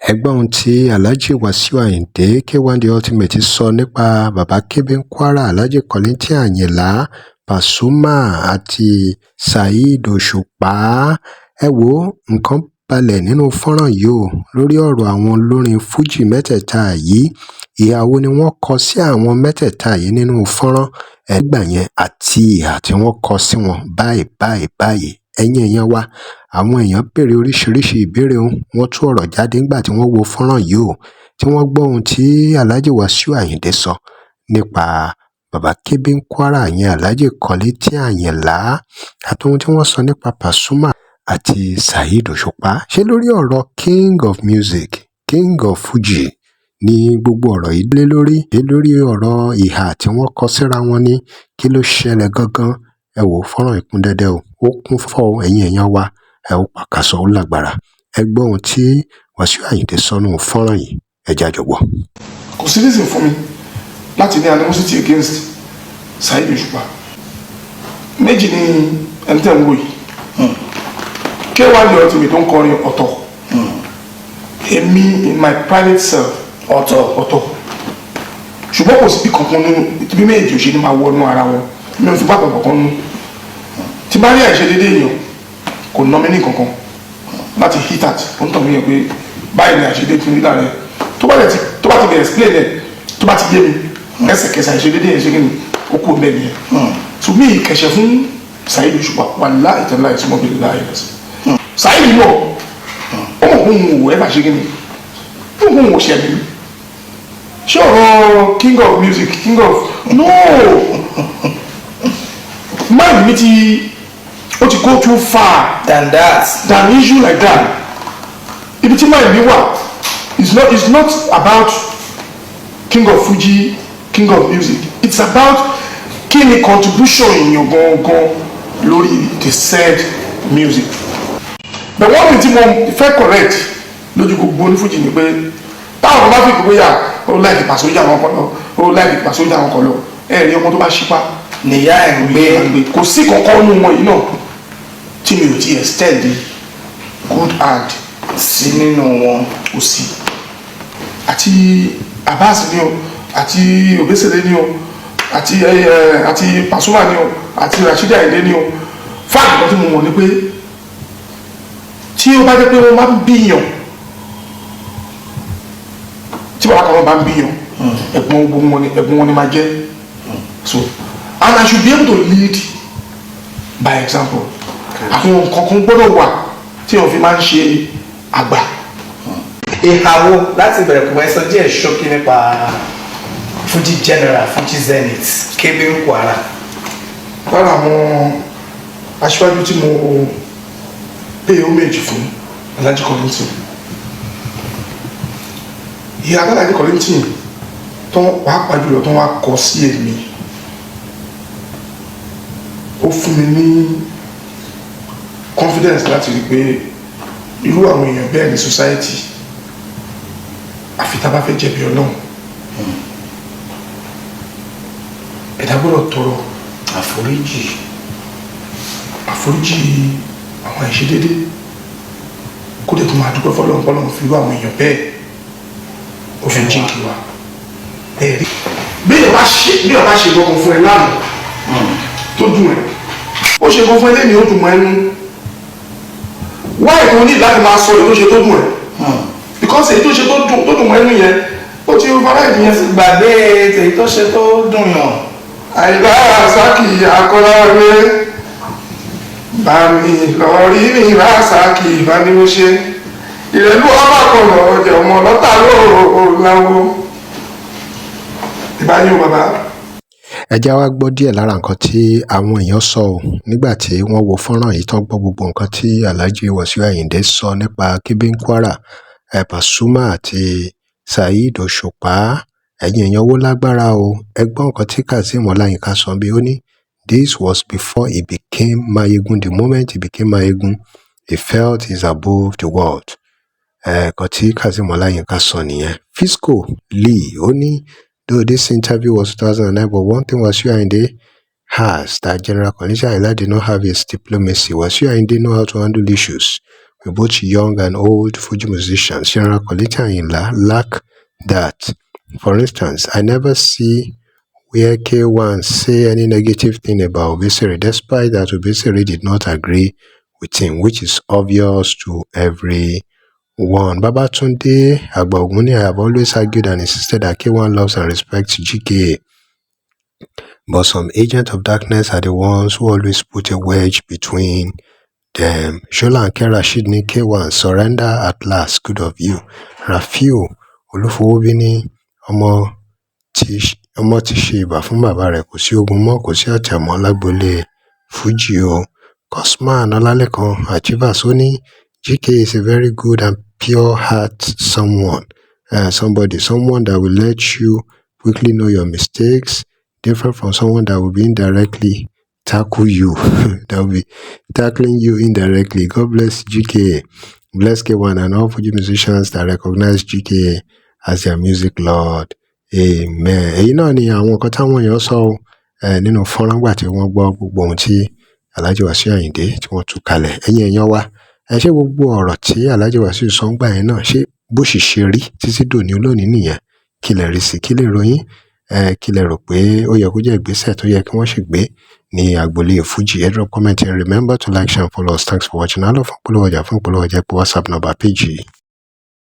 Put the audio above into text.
ẹgbọ́n ohun tí Alhaji Wasiu Ayinde K1 The Ultimate sọ nípa bàbá Kébé Kwara Alhaji Kollington Ayinla Pasuma àti Saheed Osupa. Ẹ wo nǹkan balẹ̀ nínú fọ́nrán yìí o lórí ọ̀rọ̀ àwọn olórin Fuji mẹ́tẹ̀ẹ̀ta yìí. Ìhà wo ni wọ́n kọ sí àwọn mẹ́tẹ̀ẹ̀ta yìí nínú fọ́nrán ẹgbà yẹn àti ìhà tí wọ́n kọ sí wọn báyìí. Ẹ̀yin èèyàn wa, àwọn èèyàn béèrè oríṣiríṣi ìbéèrè wọ́n tú ọ̀rọ̀ jáde nígbà tí wọ́n wo fọ́nrán yìí o tí wọ́n gbọ́ ohun tí Alhaji Wasiu Ayinde sọ nípa bàbá Kébé Kwara yẹn Alhaji Kollington Ayinla àti ohun tí wọ́n sọ nípa Pasuma àti Saheed Osupa. Ṣé lórí ọ̀rọ̀ King of Music, King of Fuji ni gbogbo ọ̀rọ̀ yìí lé lórí? Ṣé lórí ọ̀rọ̀ ìhà tí wọ́n kọ síra wọn ni? Kí ló ṣẹlẹ̀ gangan? Ẹ wò fọ́nrán ìkún dẹ́dẹ́ o, ó kún fọ́ ẹ̀yin èèyàn wa, ẹ ó pàkàṣọ ó lágbára. Ẹ gbọ́ ohun tí Wasiu Ayinde sọ nínú fọ́nrán yìí, ẹ jẹ́ a jọ gbọ́. Kò sí reason fún mi láti ní animosity against Saheed Osupa. Méjì ni ẹni tẹ́ ń wò yìí. K1 The Ultimate tó ń kọrin ọ̀tọ̀. Èmi in my private self ọ̀tọ̀. Ṣùgbọ́n kò sí bí kankan nínú bí méjì ò ṣe ní máa wọnú ara wọn. Mi ò fi bá kankan nínú. Tí bá rí àìṣedédé èèyàn kò ná mi ní kankan láti hit at ó ń tàn mí yẹn pé báyìí ni àìṣedédé ti rí láàrẹ tó bá ti bẹ̀rẹ̀ explain ẹ̀ tó bá ti yé mi ẹsẹ̀kẹsẹ̀ àìṣedédé yẹn ṣe kí ni ó kú bẹ́ẹ̀ nìyẹn. So mi ìkẹ̀ṣẹ̀ fún Saheed Osupa wà láì tẹ́lá ìtumọ̀ bí láì rẹ̀ sí. Saheed mọ̀ ó mọ̀ kó ń wò ẹ́ bá ṣe kí ni ó mọ̀ kó ń wò ṣẹ́ mi. Ṣé ọ̀rọ̀ king of music no mind mi ó ti go too far than issue like that. Ibi tí mind mi wà is not about king of Fuji, king of music. It's about kí ni contribution èèyàn gangan lórí the said music. But one thing tí mo fẹ́ correct lójú gbogbo ní Fuji ni pé táwọn kan bá fi gbogbo yà ó láìpẹ́ pàṣójà wọn kọ lọ ó láìpẹ́ pàṣójà wọn kọ lọ ẹ̀rí ọmọ tó bá ṣípá nìyá ẹ̀ ń gbé. Kò sí kankan nínú wọn yìí náà tí mi ò ti extend good hand sí nínú wọn. Kò sí àti Abbas ni o àti Obesere ni o àti Pasuma ni o àti Rashidi Ayinde ni o fáàlì kan tí mo mọ̀ ni pé tí ó bá jẹ́ pé wọ́n máa ń bíyàn tí bàbá kan bá ń bíyàn ẹ̀gbọ́n wọn ni máa jẹ́. So and I should be able to lead by example. Àwọn nǹkan kan gbọ́dọ̀ wà tí wọ́n fi máa ń ṣe àgbà. Ìhàwó láti bẹ̀rẹ̀ kò ẹsọ díẹ̀ ṣókí nípa Fuji general Fuji zenith Kébé Kwara. Lára àwọn aṣíwájú tí mo pay homage fún Alhaji Kollington. Ìhà Alhaji Kollington tó pàápàá jùlọ tó wá kọ sí èmi ó fún mi ní confidence láti rí pé irú àwọn èèyàn bẹ́ẹ̀ ní society àfi tá bá fẹ́ jẹ̀bi Ọlọ́run ẹ̀dá gbọ́dọ̀ tọrọ àforíjì àwọn àìṣedédé kó dẹ̀ tó máa dúpẹ́ fọ́lọ́run fọ́lọ́run fi irú àwọn èèyàn bẹ́ẹ̀ ó fi jíǹkì wa ẹ̀rí bí èèyàn bá ṣe gbọ́kàn fún ẹ lánàá tó dùn ẹ́ ó ṣe gbọ́kàn fún ẹ lẹ́ni ó dùn mọ́ ẹnu wáyé tó ní láti máa sọ èyí tó ṣe tó dùn ẹ́ because èyí tó ṣe tó dùn mọ́ ẹnu yẹn ó ti override yẹn sí. Gbàgbé èyí tó ṣe tó dùn yàn. Àyìnlá Rasaki akọ́láwé bàmí lọ́rí mi Rasaki ìbánimọ̀ṣe ìrẹ̀lú ọbàkọ̀lọ̀ ọjà ọmọ ọlọ́tà lóòrò láwọ́ ìbáyọ̀ bàbá. Ẹ já wá gbọ́ díẹ̀ lára nǹkan tí àwọn èèyàn sọ ọ́ nígbà tí wọ́n wo fọ́nrán yìí tán gbọ́ gbogbo nǹkan tí Alhaji Wasiu Ayinde sọ nípa Kébé Kwara, Pasuma àti Saheed Osupa. Ẹ̀yin èèyàn wó lágbára o. Ẹ gbọ́ nǹkan tí Kazeem Ọláyínká sọ bí ó ní this was before he became Mayegun. The moment he became Mayegun, he felt he's above the world. Nǹkan tí Kazeem Ọláyínká sọ nìyẹn. Fisco Lee ó ní though this interview was 2009, but one thing Wasiu Ayinde has that General Kollington Ayinla did not have is diplomacy. Wasiu Ayinde know how to handle issues both young and old Fuji musicians. General Kollington Ayinla lack that. For instance, I never see where K1 say any negative thing about Obesere, despite that Obesere did not agree with him, which is obvious to everyone. Babatunde Agbaoguni, I have always argued and insisted that K1 loves and respects GKA, but some agents of darkness are the ones who always put a wedge between them. Shola and Rashid ní K1 surrender at last, good of you. Rafiu Olúfowóbí ọmọ ti ṣe ìbà fún bàbá rẹ̀, kò sí ogun mọ́, kò sí ọ̀tẹ̀ mọ́ lágboolé Fuji o. Cosman Ọlálékan Achivas ó ní GK is a very good and pure heart someone that will let you quickly know your mistakes, different from someone that will be indirectly tackle you, that will be tackling you indirectly. God bless GK, bless K1 and all Fuji musicians that recognize GK as their music lord. Amen. Èyí náà ni àwọn nǹkan táwọn èèyàn sọ nínú fọ́nrán gbà tí wọ́n gbọ́ gbogbo ohun tí Alhaji Wasiu Ayinde tí wọ́n tú kalẹ̀. Ẹ̀yin èèyàn wa, ṣé gbogbo ọ̀rọ̀ tí Alhaji Wasiu sọ ń gbà yẹn náà ṣé bó sì ṣe rí títí dòní olónìí nìyẹn? Kí lẹ rí sí, kí lè ròyìn, kí lẹ rò pé ó yẹ kó jẹ́ ìgbésẹ̀ tó yẹ kí wọ́n sì gbé ní agboolé Fuji? Ẹ drop comment and remember to like, share and follow us. Thanks for watching. Àlọ́ fún polówó ọjà pé WhatsApp number page yìí.